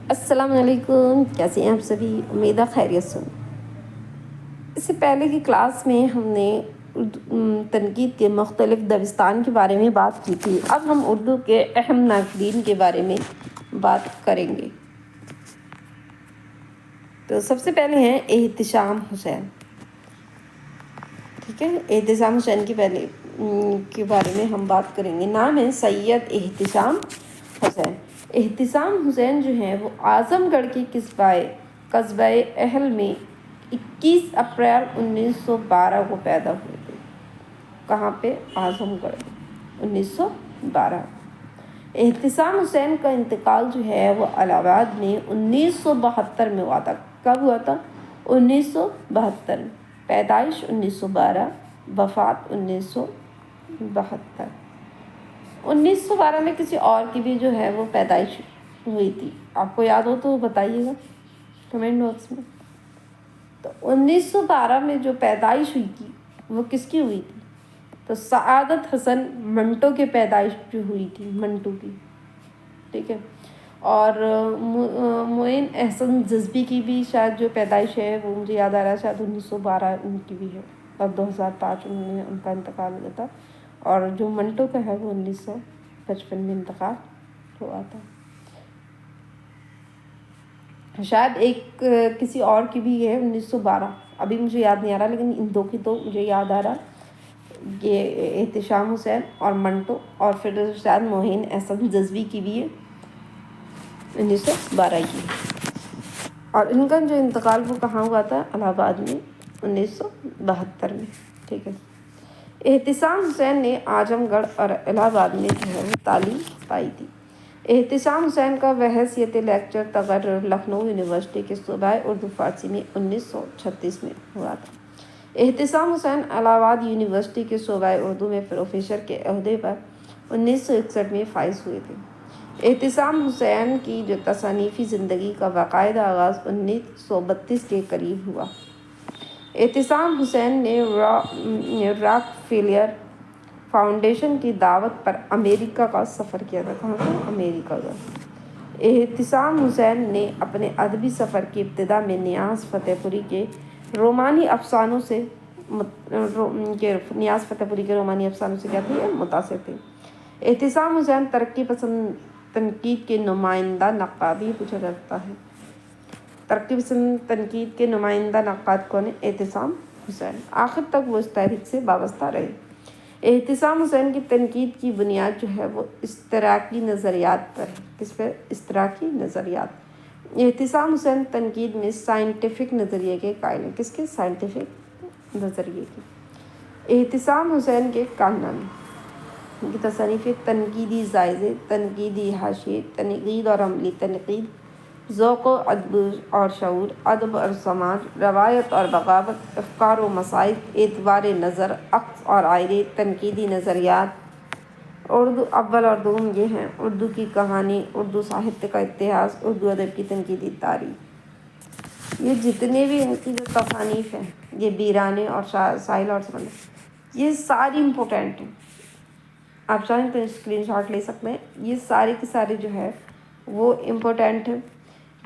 السلام علیکم، کیسے ہیں آپ سبھی؟ امید ہے خیریت سے۔ اس سے پہلے کی کلاس میں ہم نے تنقید کے مختلف دبستان کے بارے میں بات کی تھی۔ اب ہم اردو کے اہم ناقدین کے بارے میں بات کریں گے۔ تو سب سے پہلے ہیں احتشام حسین۔ ٹھیک ہے، احتشام حسین کے بارے میں ہم بات کریں گے۔ نام ہے سید احتشام حسین۔ احتشام حسین جو ہیں وہ اعظم گڑھ کے قصبہ اہل میں 21 اپریل 1912 کو پیدا ہوئے تھے۔ کہاں پہ؟ اعظم گڑھ، 1912۔ احتشام حسین کا انتقال جو ہے وہ الہ آباد میں 1972 میں ہوا تھا۔ کب ہوا تھا؟ 1972 میں۔ پیدائش 1912، وفات 1972۔ 1912 میں کسی اور کی بھی جو ہے وہ پیدائش ہوئی تھی، آپ کو یاد ہو تو بتائیے گا کمنٹ باکس میں۔ تو 1912 میں جو پیدائش ہوئی تھی وہ کس کی ہوئی تھی؟ تو سعادت حسن منٹو کی پیدائش جو ہوئی تھی، منٹو کی، ٹھیک ہے۔ اور معین احسن جذبی کی بھی شاید جو پیدائش ہے وہ مجھے یاد آ رہا ہے، شاید 1912 ان کی بھی ہے، اور 2005 انہوں نے ان کا انتقال ہوا تھا۔ اور جو منٹو کا ہے وہ 1955 میں انتقال ہوا تھا۔ شاید ایک کسی اور کی بھی ہے 1912، ابھی مجھے یاد نہیں آ رہا، لیکن ان دو کی تو مجھے یاد آ رہا، یہ احتشام حسین اور منٹو، اور پھر شاید معین احسن جذبی کی بھی ہے 1912 کی۔ اور ان کا جو انتقال وہ کہاں ہوا تھا؟ الہ آباد میں 1972 میں، ٹھیک ہے۔ احتشام حسین نے اعظم گڑھ اور الہ آباد میں جو ہے وہ تعلیم پائی تھی۔ احتشام حسین کا بحیثیت لیکچر تقرر لکھنؤ یونیورسٹی کے شعبہ اردو فارسی میں 1936 میں ہوا تھا۔ احتشام حسین الہ آباد یونیورسٹی کے شعبہ اردو میں پروفیسر کے عہدے پر 1961 میں فائز ہوئے تھے۔ احتشام حسین کی جو تصنیفی زندگی کا باقاعدہ آغاز 1932 کے قریب ہوا۔ احتشام حسین نے راک فیلر فاؤنڈیشن کی دعوت پر امریکہ کا سفر کیا تھا۔ کہاں کا؟ امریکہ کا۔ احتشام حسین نے اپنے ادبی سفر کی ابتدا میں نیاز فتح پوری کے رومانی افسانوں سے کیا تھے؟ متاثر تھے۔ احتشام حسین ترقی پسند تنقید کے نمائندہ نقاد بھی پوچھا جاتا ہے۔ ترقی پسند تنقید کے نمائندہ نقاد کون ہے؟ احتشام حسین۔ آخر تک وہ اس تحریک سے وابستہ رہے۔ احتشام حسین کی تنقید کی بنیاد جو ہے وہ اشتراکی نظریات پر ہے۔ کس پر؟ اشتراکی نظریات۔ احتشام حسین تنقید میں سائنٹیفک نظریے کے قائل ہیں۔ کس کے؟ سائنٹیفک نظریے کے۔ احتشام حسین کے کارنامے، ان کی تصانیف: تنقیدی جائزے، تنقیدی حاشیے، تنقید اور عملی تنقید، ذوق و ادب اور شعور، ادب اور سماج، روایت اور بغاوت، افکار و مسائل، اعتبار نظر، عکس اور آئینے، تنقیدی نظریات، اردو اول اور دوم، یہ ہیں اردو کی کہانی، اردو ساہتیہ کا اتہاس، اردو ادب کی تنقیدی تاریخ۔ یہ جتنے بھی ان کی جو تصانیف ہیں، یہ بیرانے اور ساحل اور سمندر، یہ ساری امپورٹینٹ ہیں، آپ چاہیں تو اسکرین شاٹ لے سکتے ہیں۔ یہ سارے کے سارے جو ہے وہ امپورٹینٹ ہیں۔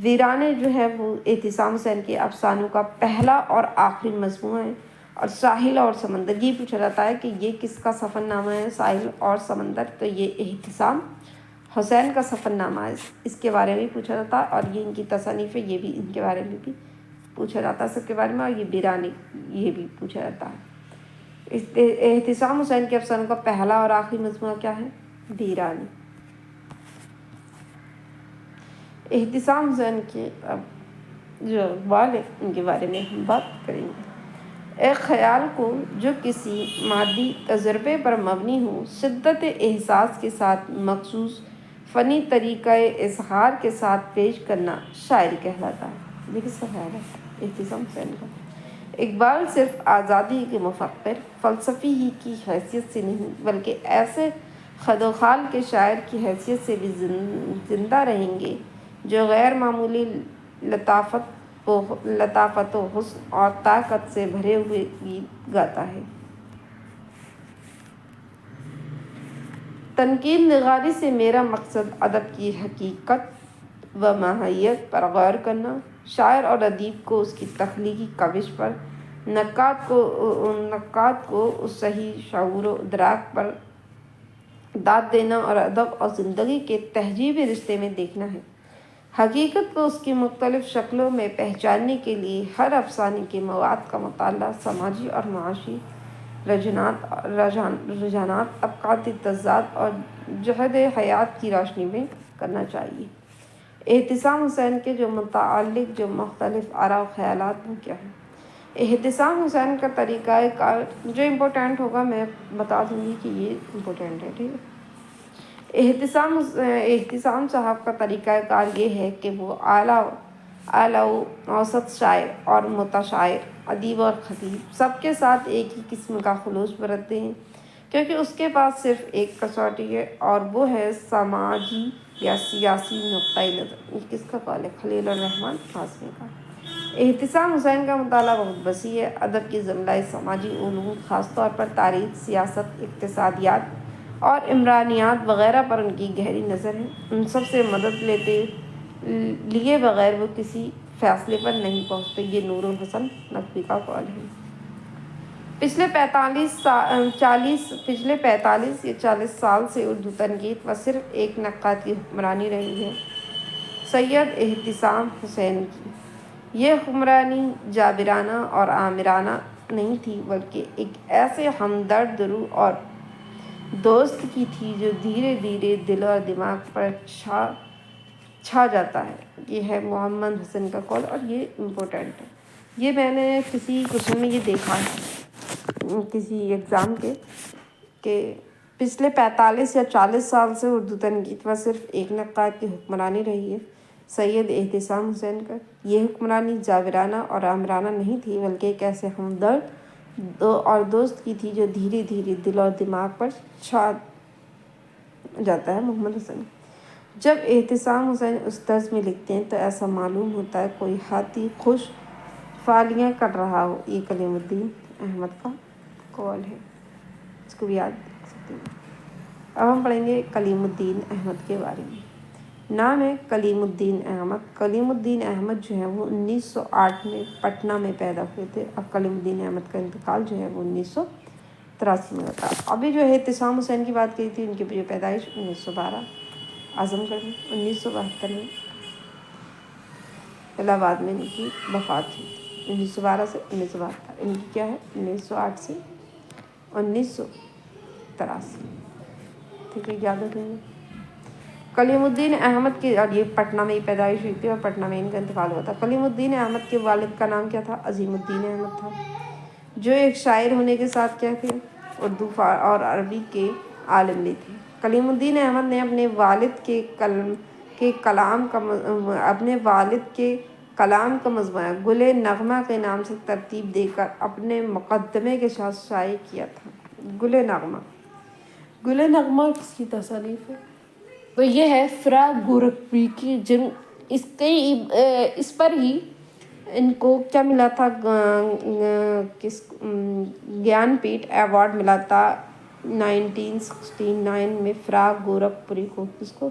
ویرانے جو ہے وہ احتشام حسین کے افسانوں کا پہلا اور آخری مجموعہ ہے۔ اور ساحل اور سمندر، یہ پوچھا جاتا ہے کہ یہ کس کا سفر نامہ ہے؟ ساحل اور سمندر، تو یہ احتشام حسین کا سفر نامہ ہے، اس کے بارے میں پوچھا جاتا ہے۔ اور یہ ان کی تصانیف ہے، یہ بھی ان کے بارے میں بھی پوچھا جاتا ہے سب کے بارے میں۔ اور یہ بیرانے، یہ بھی پوچھا جاتا ہے۔ احتشام حسین کے افسانوں کا پہلا اور آخری مجموعہ کیا ہے؟ بیرانے۔ احتشام حسین کے جو اقبال ہیں ان کے بارے میں ہم بات کریں گے۔ ایک خیال کو جو کسی مادی تجربے پر مبنی ہو، شدت احساس کے ساتھ مخصوص فنی طریقہ اظہار کے ساتھ پیش کرنا شاعری کہلاتا ہے۔ یہ کس کا خیال ہے؟ احتشام حسین کا۔ اقبال صرف آزادی کے مفکر، فلسفی ہی کی حیثیت سے نہیں بلکہ ایسے خد و خال کے شاعر کی حیثیت سے بھی زندہ رہیں گے جو غیر معمولی لطافت و حسن اور طاقت سے بھرے ہوئے گیت گاتا ہے۔ تنقید نگاری سے میرا مقصد ادب کی حقیقت و ماہیت پر غور کرنا، شاعر اور ادیب کو اس کی تخلیقی کاوش پر، نقاد کو اس صحیح شعور و ادراک پر داد دینا اور ادب اور زندگی کے تہذیبی رشتے میں دیکھنا ہے۔ حقیقت کو اس کی مختلف شکلوں میں پہچاننے کے لیے ہر افسانے کے مواد کا مطالعہ سماجی اور معاشی رجحانات، طبقاتی تضاد اور جہد حیات کی روشنی میں کرنا چاہیے۔ احتسام حسین کے جو متعلق جو مختلف آراء و خیالات وہ کیا ہیں؟ احتسام حسین کا طریقہ کار جو امپورٹنٹ ہوگا میں بتا دوں گی کہ یہ امپورٹنٹ ہے، ٹھیک ہے۔ احتسام صاحب کا طریقہ کار یہ ہے کہ وہ اعلیٰ و اوسط شاعر اور متشاعر، ادیب اور خطیب سب کے ساتھ ایک ہی قسم کا خلوص برتتے ہیں، کیونکہ اس کے پاس صرف ایک کسوٹی ہے اور وہ ہے سماجی یا سیاسی نقطۂ نظر۔ یہ کس کا قول ہے؟ خلیل الرحمن قاسمی کا۔ احتسام حسین کا مطالعہ بہت وسیع ہے۔ ادب کی ضمنۂ سماجی علوم، خاص طور پر تاریخ، سیاست، اقتصادیات اور عمرانیات وغیرہ پر ان کی گہری نظر ہے۔ ان سب سے مدد لیے بغیر وہ کسی فیصلے پر نہیں پہنچتے۔ یہ نور الحسن نقوی کا قول ہے۔ پچھلے 45 یا 40 سال سے اردو تنقید پر صرف ایک نقاد کی حکمرانی رہی ہے، سید احتسام حسین کی۔ یہ حکمرانی جابرانہ اور آمرانہ نہیں تھی، بلکہ ایک ایسے ہمدرد روح اور دوست کی تھی جو دھیرے دھیرے دل اور دماغ پر چھا جاتا ہے۔ یہ ہے محمد حسن کا قول اور یہ امپورٹنٹ ہے۔ یہ میں نے کسی کوشچن میں یہ دیکھا ہے کسی ایگزام کے کہ پچھلے 45 یا 40 سال سے اردو تنقید پر صرف ایک نقاد کی حکمرانی رہی ہے، سید احتسام حسین کا۔ یہ حکمرانی جابرانہ اور آمرانہ نہیں تھی، بلکہ ایک ایسے ہمدرد اور دوست کی تھی جو دھیرے دھیرے دل اور دماغ پر چھا جاتا ہے۔ محمد حسن۔ جب احتسام حسین اس طرز میں لکھتے ہیں تو ایسا معلوم ہوتا ہے کوئی ہاتھی خوش فالیاں کر رہا ہو۔ یہ کلیم الدین احمد کا قول ہے، اس کو بھی یاد رکھ سکتے ہیں۔ اب ہم پڑھیں گے کلیم الدین احمد کے بارے میں۔ نام ہے کلیم الدین احمد۔ کلیم الدین احمد جو ہے وہ 1908 میں پٹنہ میں پیدا ہوئے تھے۔ اب کلیم الدین احمد کا انتقال جو ہے وہ 1983 میں ہوتا ہے۔ ابھی جو ہے احتسام حسین کی بات کی تھی، ان کی جو پیدائش 1912 اعظم گڑھ میں، 1972 میں الہ آباد میں ان کی وفات ہوئی تھی۔ 1912 سے 1972، ان کی کیا ہے 1908 سے 1983، ٹھیک ہے، یاد رکھیں گے۔ کلیم الدین احمد کی، اور یہ پٹنہ میں ہی پیدائش ہوئی تھی اور پٹنہ میں ان کا انتقال ہوا تھا۔ کلیم الدین احمد کے والد کا نام کیا تھا؟ عظیم الدین احمد تھا، جو ایک شاعر ہونے کے ساتھ کیا تھے؟ اردو اور عربی کے عالم بھی تھے۔ کلیم الدین احمد نے اپنے والد کے کلام کا مجموعہ گل نغمہ کے نام سے ترتیب دے کر اپنے مقدمے کے ساتھ شائع کیا تھا۔ گل نغمہ کس کی تصانیف ہے؟ تو یہ ہے فرا گورکھپوری کی، اس پر ہی ان کو کیا ملا تھا؟ گیان پیٹھ ایوارڈ ملا تھا 1969 میں فرا گورکھپوری کو۔ کس کو؟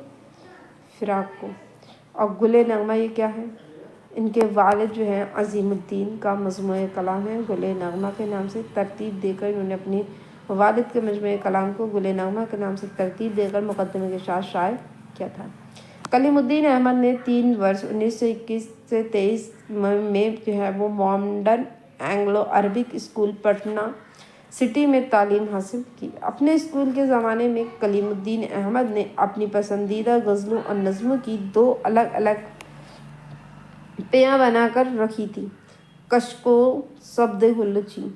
فراق کو۔ اور گل نغمہ یہ کیا ہے؟ ان کے والد جو ہیں عظیم الدین کا مجموعہ کلام ہے، گل نغمہ کے نام سے ترتیب دے کر انہوں نے اپنے والد کے مجموعہ کلام کو گل نغمہ کے نام سے ترتیب دے کر مقدمے کے ساتھ شائع کیا تھا۔ کلیم الدین احمد نے 3 برس 1921 سے 23 میں جو ہے وہ modern Anglo Arabic school Patna city میں تعلیم حاصل کی۔ اپنے اسکول کے زمانے میں کلیم الدین احمد نے اپنی پسندیدہ غزلوں اور نظموں کی 2 الگ الگ پیاں بنا کر رکھی تھی، کشکول سبد ہلچی۔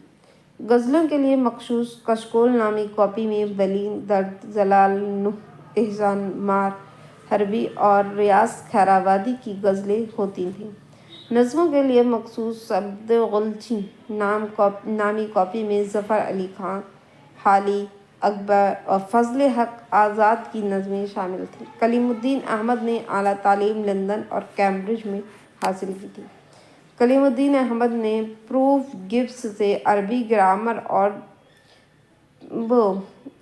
غزلوں کے لیے مخصوص کشکول نامی کاپی میں بلین، درد، جلال، نوح، احسان مار، حربی اور ریاض خیرآبادی کی غزلیں ہوتی تھیں۔ نظموں کے لیے مخصوص سبد غلچی نامی کاپی میں ظفر علی خان، حالی، اکبر اور فضل حق آزاد کی نظمیں شامل تھیں۔ کلیم الدین احمد نے اعلیٰ تعلیم لندن اور کیمبرج میں حاصل کی تھی۔ کلیم الدین احمد نے پروف گبس سے عربی گرامر اور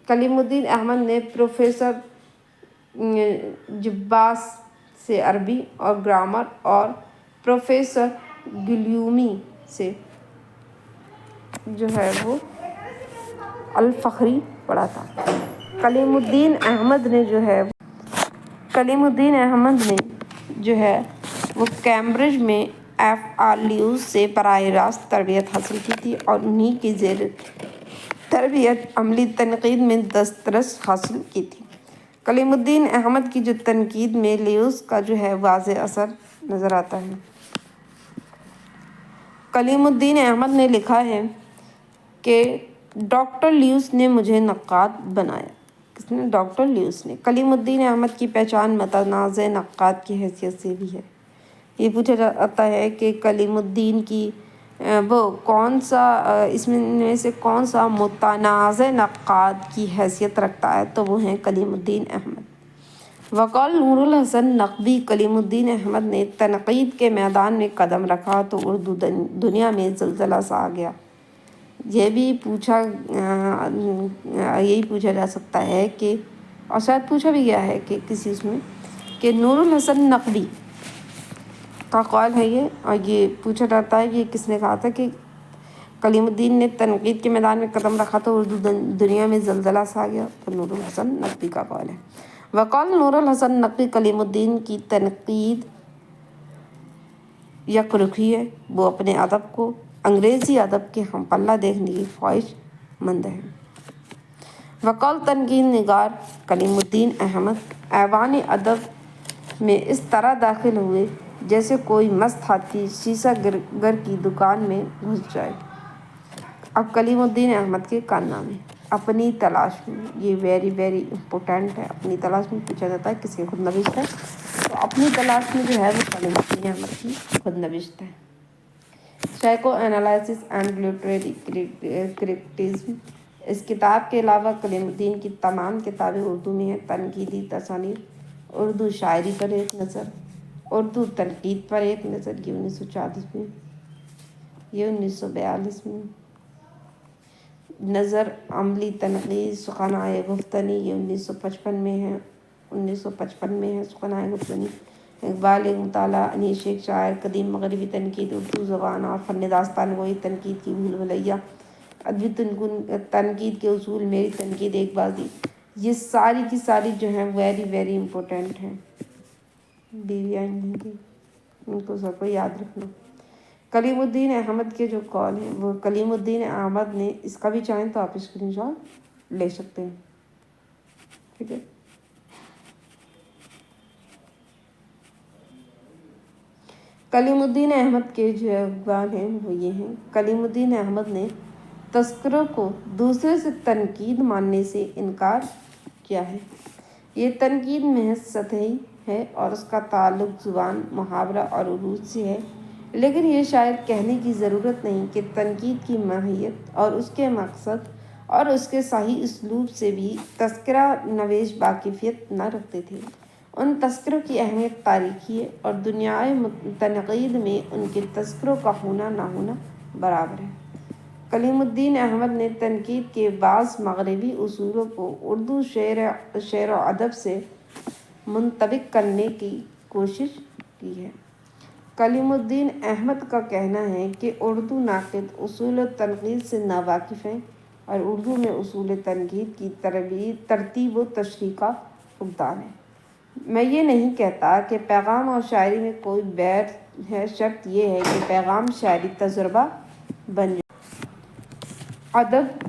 کلیم الدین احمد نے پروفیسر جباس سے عربی اور گرامر اور پروفیسر گلیومی سے جو ہے وہ الفخری پڑھا تھا۔ کلیم الدین احمد نے جو ہے وہ کیمبرج میں FRLUS سے براہ راست تربیت حاصل کی تھی اور انہی کی زیر تربیت عملی تنقید میں دسترس حاصل کی تھی۔ کلیم الدین احمد کی جو تنقید میں لیوس کا جو ہے واضح اثر نظر آتا ہے۔ کلیم الدین احمد نے لکھا ہے کہ ڈاکٹر لیوس نے مجھے نقاد بنایا۔ کس نے؟ ڈاکٹر لیوس نے۔ کلیم الدین احمد کی پہچان متنازع نقاد کی حیثیت سے بھی ہے۔ یہ پوچھا جاتا ہے کہ کلیم الدین کی اس میں سے کون سا متنازع نقاد کی حیثیت رکھتا ہے، تو وہ ہیں کلیم الدین احمد۔ وقال نور الحسن نقوی، کلیم الدین احمد نے تنقید کے میدان میں قدم رکھا تو اردو دنیا میں زلزلہ سا آ گیا۔ یہی پوچھا جا سکتا ہے کہ، اور شاید پوچھا بھی گیا ہے کہ کسی اس میں، کہ نور الحسن نقوی کا قول ہے یہ، اور یہ پوچھا جاتا ہے کہ کس نے کہا تھا کہ کلیم الدین نے تنقید کے میدان میں قدم رکھا تو اردو دنیا میں زلزلہ سا آ گیا، تو نور الحسن نقوی کا قول ہے۔ وقال نور الحسن نقوی، کلیم الدین کی تنقید یک رخی ہے، وہ اپنے ادب کو انگریزی ادب کے ہم پلہ دیکھنے کی خواہش مند ہے۔ وقال تنقید نگار کلیم الدین احمد ایوان ادب میں اس طرح داخل ہوئے جیسے کوئی مست ہاتھی شیشہ گر کی دکان میں گھس جائے۔ اب کلیم الدین احمد کے کارنامے اپنی تلاش میں، یہ ویری امپورٹنٹ ہے۔ اپنی تلاش میں پوچھا جاتا ہے کس کی خود نوشت ہے، تو اپنی تلاش میں جو ہے وہ کلیم الدین احمد کی خود نوشت ہے۔ Psychoanalysis and literary criticism, اس کتاب کے علاوہ کلیم الدین کی تمام کتابیں اردو میں ہیں۔ تنقیدی تصانیف، اردو شاعری پر ایک نظر، اردو تنقید پر ایک نظر، یہ 1940 میں، یہ 1942 میں، نظر عملی تنقید سخنائے گفتنی، یہ 1955 میں ہے سخنائے گفتنی۔ اقبال ایک مطالعہ، انیس ایک شاعر، قدیم مغربی تنقید، اردو زبان اور فن داستان گوئی، تنقید کی بھول بھلیا، ادبی تنقید کے اصول، میری تنقید ایک بازی، یہ ساری کی ساری جو ہیں ویری امپورٹنٹ ہیں۔ بیویاں نہیں تھی، ان کو سب کو یاد رکھنا۔ کلیم الدین احمد کے جو قول ہیں وہ کلیم الدین احمد نے، اس کا بھی چاہیں تو آپ اسکرین شاٹ لے سکتے ہیں، ٹھیک ہے۔ کلیم الدین احمد کے جو اقوال ہیں وہ یہ ہیں۔ کلیم الدین احمد نے تذکروں کو دوسرے سے تنقید ماننے سے انکار کیا ہے۔ یہ تنقید محض سطحی ہے اور اس کا تعلق زبان، محاورہ اور عروج سے ہے، لیکن یہ شاید کہنے کی ضرورت نہیں کہ تنقید کی ماہیت اور اس کے مقصد اور اس کے صحیح اسلوب سے بھی تذکرہ نویس واقفیت نہ رکھتے تھے۔ ان تذکروں کی اہمیت تاریخی ہے اور دنیائے تنقید میں ان کے تذکروں کا ہونا نہ ہونا برابر ہے۔ کلیم الدین احمد نے تنقید کے بعض مغربی اصولوں کو اردو شعر و ادب سے منطبق کرنے کی کوشش کی ہے۔ کلیم الدین احمد کا کہنا ہے کہ اردو ناقد اصول تنقید سے ناواقف ہیں اور اردو میں اصول تنقید کی ترتیب و تشریح کا فقدان ہے۔ میں یہ نہیں کہتا کہ پیغام اور شاعری میں کوئی بیر ہے، شرط یہ ہے کہ پیغام شاعری تجربہ بن جائے۔ ادب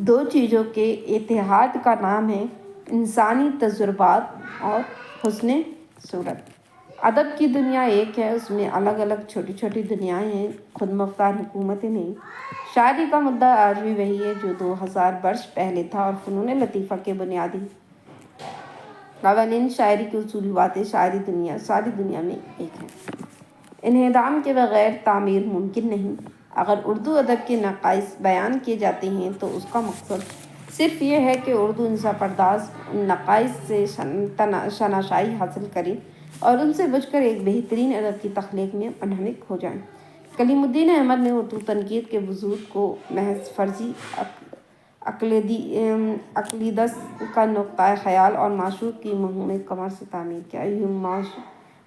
دو چیزوں کے اتحاد کا نام ہے، انسانی تجربات اور حسن صورت۔ ادب کی دنیا ایک ہے، اس میں الگ الگ چھوٹی دنیایں ہیں، خود مختار حکومتیں نہیں۔ شاعری کا مدعا آج بھی وہی ہے جو 2000 برس پہلے تھا، اور فنون لطیفہ کے بنیادی قوانین، شاعری کی اصولی باتیں ساری دنیا میں ایک ہیں۔ انہدام کے بغیر تعمیر ممکن نہیں۔ اگر اردو ادب کے نقائص بیان کیے جاتے ہیں تو اس کا مقصد صرف یہ ہے کہ اردو انصاف پرداز ان نقائص سے شناسائی حاصل کرے اور ان سے بچ کر ایک بہترین ادب کی تخلیق میں منہمک ہو جائیں۔ کلیم الدین احمد نے اردو تنقید کے وجود کو محض فرضی عقیدت کا نقطۂ خیال اور معشوق کی مفہوم قمر سے تعمیر کیا۔